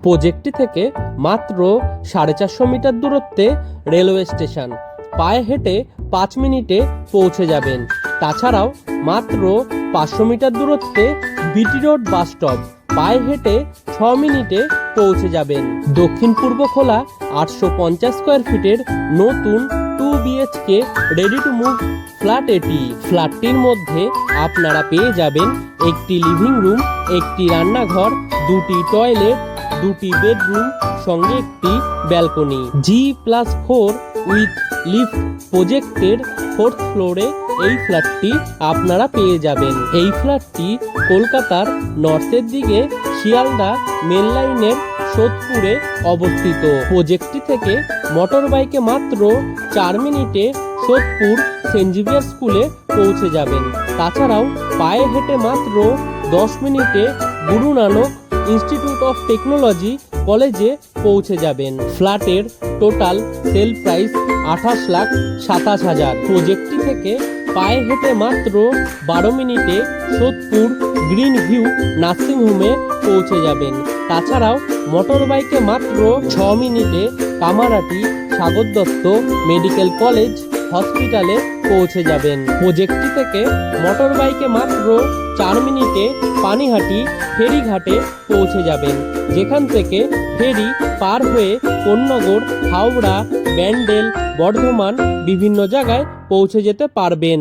প্রজেক্টটি থেকে মাত্র 450 মিটার দূরত্বে রেলওয়ে স্টেশন, পায়ে হেঁটে 5 মিনিটে পৌঁছে যাবেন। তাছাড়াও মাত্র 500 মিটার দূরত্বে বিটি রোড বাস স্টপ, পায়ে হেঁটে 6 মিনিটে পৌঁছে যাবেন। দক্ষিণ পূর্ব খোলা 850 স্কোয়ার ফিটের নতুন 2 BHK ready to move flat এটি। ফ্ল্যাটটির মধ্যে আপনারা পেয়ে যাবেন একটি লিভিং রুম, একটি রান্নাঘর, 2টি টয়লেট, 2টি বেডরুম, সঙ্গে একটি ব্যালকনি। G+4 উইথ লিফট প্রজেক্টের 4th ফ্লোরে এই ফ্ল্যাটটি আপনারা পেয়ে যাবেন। এই ফ্ল্যাটটি কলকাতার নর্থের দিকে শিয়ালদা মেন লাইনের সোদপুরে অবস্থিত। প্রজেক্টটি থেকে মোটর বাইকে মাত্র 4 মিনিটে সোদপুর সেন্ট জেভিয়ার স্কুলে পৌঁছে যাবেন। তাছাড়াও পায়ে হেঁটে মাত্র 10 মিনিটে Guru Nanak institute of technology কলেজে পৌঁছে যাবেন। ফ্ল্যাটের টোটাল সেল প্রাইস 28,27,000। প্রজেক্টটি থেকে পায়ে হেঁটে মাত্র 12 মিনিটে সোদপুর গ্রিন ভিউ নার্সিংহোমে পৌঁছে যাবেন। তাছাড়াও মোটর বাইকে মাত্র 6 মিনিটে কামারহাটি সাগর দত্ত মেডিকেল কলেজ হসপিটালে পৌঁছে যাবেন। প্রজেক্টটি থেকে মোটর বাইকে মাত্র 4 মিনিটে পানিহাটি ফেরিঘাটে পৌঁছে যাবেন, যেখান থেকে ফেরি পার হয়ে কোন্নগর, হাওড়া, ব্যান্ডেল, বর্ধমান বিভিন্ন জায়গায় পৌঁছে যেতে পারবেন।